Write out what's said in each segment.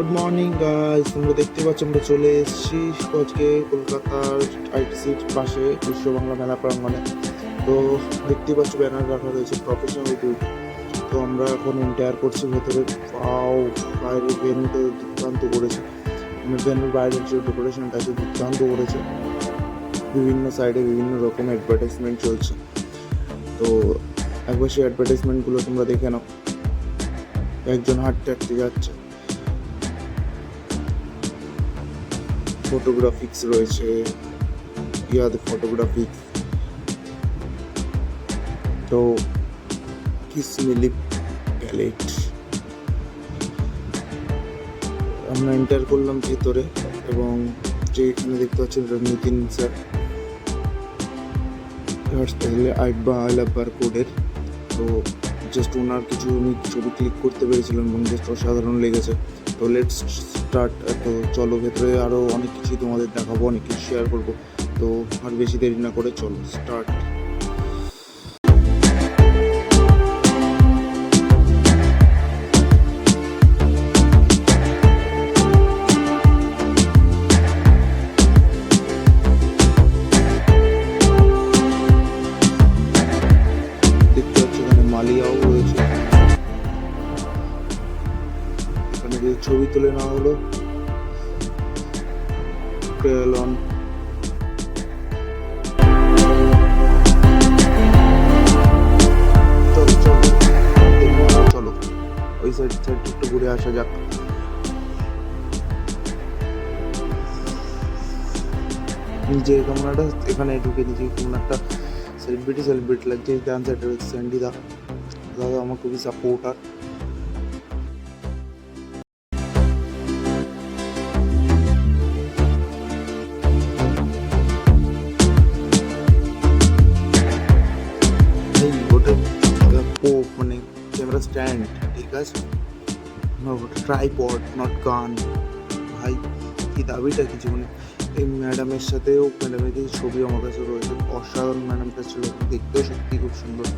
Good morning guys, তোমরা দেখতে পাচ্ছ আমরা চলে এসেছি আজকে কলকাতার আইটিসির পাশে বিশ্ব বাংলা মেলা প্রাঙ্গণে। তো দেখতে পাচ্ছ ব্যানার রাখা রয়েছে প্রফেশনাল ডিউটি। তো আমরা এখন এন্টার করছি ভেতরে। পাও বাইরের ভেন্যুটা দুর্দান্ত করেছে, ভেন্যুর বাইরের যে ডেকোরেশনটা আছে দুর্দান্ত করেছে। বিভিন্ন সাইডে বিভিন্ন রকম অ্যাডভার্টাইজমেন্ট চলছে। তো একবার সেই অ্যাডভার্টাইজমেন্টগুলো তোমরা দেখে নাও। একজন হাঁটতে হাঁটতে যাচ্ছে, ফটোগ্রাফিক্স রয়েছে, ফটোগ্রাফিক্স। তো কিসমিলিপ প্যালেট আমরা এন্টার করলাম ভেতরে, এবং যে এখানে দেখতে পাচ্ছেন নিতিন স্যার আইলাবার কোডের। তো জাস্ট ওনার কিছু আমি ছবি ক্লিক করতে পেরেছিলাম এবং জাস্ট অসাধারণ লেগেছে। তো লেটস স্টার্ট। তো চলো ভেতরে আরও অনেক কিছুই তোমাদের দেখাবো, অনেক কিছু শেয়ার করবো। তো আর বেশি দেরি না করে চলো স্টার্ট। দেখতে পাচ্ছ এখানে মালিয়াও রয়েছে। এখানে যে ছবি তুলে নেওয়া হলো ক্রেয়ন। চলো চলো চলো ওই সাইড একটু ঘুরে আসা যাক। যে ক্যামেরাটা এখানে ঢুকে দিয়েছি, কোনো একটা সেলিব্রিটি লাগছে। ডান সাইডে রয়েছে স্যান্ডি দা, দাদা আমার খুবই সাপোর্টার। ওটা মানে ক্যামেরা স্ট্যান্ড, ঠিক আছে, ওটা ট্রাইপড নট গান। ভাই কি দাবিটা কিছু, মানে এই ম্যাডামের সাথেও ম্যাডামের কিছু ছবি আমার কাছে রয়েছে, অসাধারণ ম্যাডামটা ছিল, দেখতেও সত্যি খুব সুন্দর।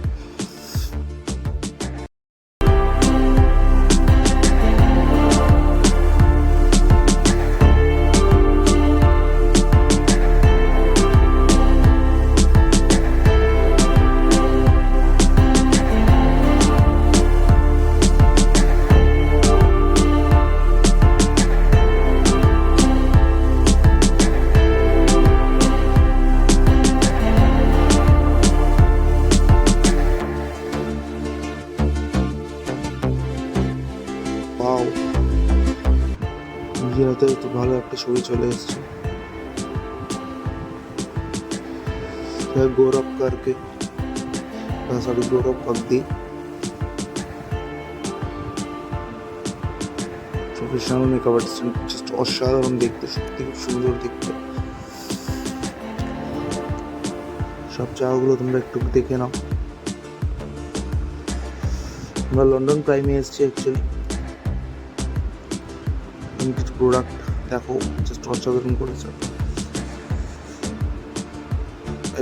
ওয়াও, ইন্ডিয়াতে তো ভালো একটা ছবি চলে এসছে। গৌরব করকে, সরি গৌরব পাগদি, প্রফেশনাল মেকআপ আর্টিস্ট, জাস্ট অসাধারণ দেখতে, সত্যি খুব সুন্দর দেখতে। সব জায়গাগুলো তোমরা একটু দেখে নাও। আমরা লন্ডন প্রাইমে এসেছি অ্যাকচুয়ালি। কিছু প্রোডাক্ট দেখো, জাস্ট অসাধারণ করেছে।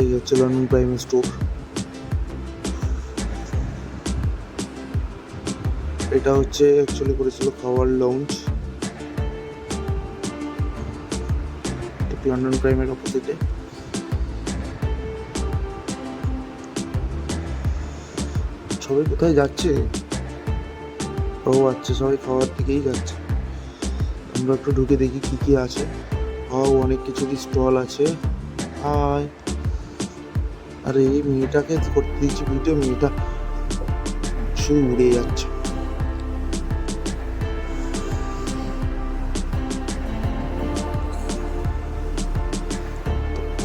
এই হচ্ছে লন্ডন প্রাইম স্টোর। এটা হচ্ছে অ্যাকচুয়ালি করেছিল খাওয়ার লঞ্চ, লন্ডন প্রাইমের অপোজিটে। সবাই কোথায় যাচ্ছে? ও আচ্ছা, সবাই খাওয়ার দিকেই যাচ্ছে। আমরা একটু ঢুকে দেখি কি কি আছে। অনেক কিছুরই স্টল আছে। হাই, আরে এই মেয়েটাকে করতে দিচ্ছি ভিডিও, মেয়েটা শুধু উড়ে যাচ্ছে।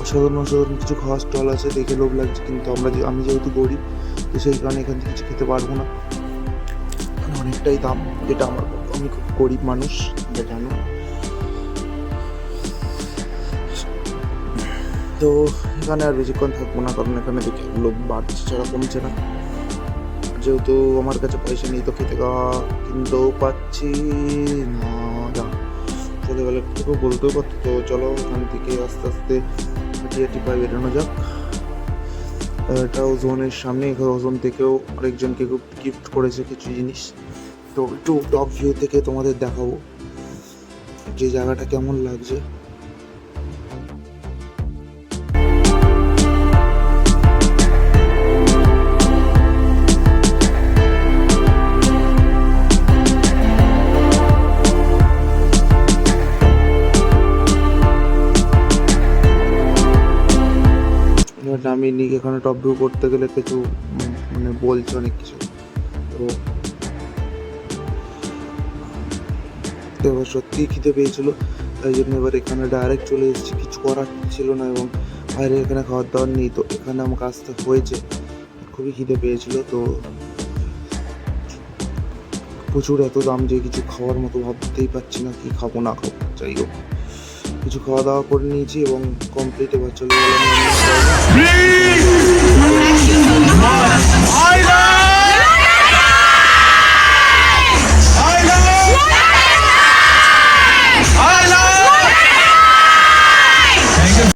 অসাধারণ কিছু খাওয়ার স্টল আছে, দেখে লোভ লাগছে, কিন্তু আমি যেহেতু গরিব, তো সেই কারণে এখান থেকে কিছু খেতে পারবো না, অনেকটাই দাম। যেটা আমি খুব গরিব মানুষ, যেটা জানো। তো এখানে আর বেশিক্ষণ থাকবো না, কারণ এখানে দেখে লোভ বাড়ছে ছাড়া কমছে না। যেহেতু আমার কাছে পয়সা নেই, তো খেতে কিনতেও পাচ্ছি না। ছোটোবেলা থেকে বলতেও পারতো। তো চলো ওখান থেকে আস্তে আস্তে হাঁটি পায়ে বেরোনো যাক। এটা ওজোনের সামনে, ওজোন থেকেও আরেকজনকে গিফট করেছে কিছু জিনিস। তো একটু টপ ভিউ থেকে তোমাদের দেখাবো। যে জায়গাটা কেমন লাগছে। আমি নিজে এখানে টপ ভিউ করতে গেলে কিছু মানে বলছে অনেক কিছু। তো এবার সত্যিই খিদে পেয়েছিল, তাই জন্য এবার এখানে ডাইরেক্ট চলে এসেছি, কিছু করার ছিল না এবং বাইরে এখানে খাওয়ার দাওয়ার নেই, তো এখানে আমাকে আসতে হয়েছে। খুবই খিদে পেয়েছিল, তো প্রচুর এত দাম যে কিছু খাওয়ার মতো ভাবতেই পারছি না কি খাবো না খাবো। যাই হোক, কিছু খাওয়া দাওয়া করে নিয়েছি এবং কমপ্লিট। এবার চলে গেলাম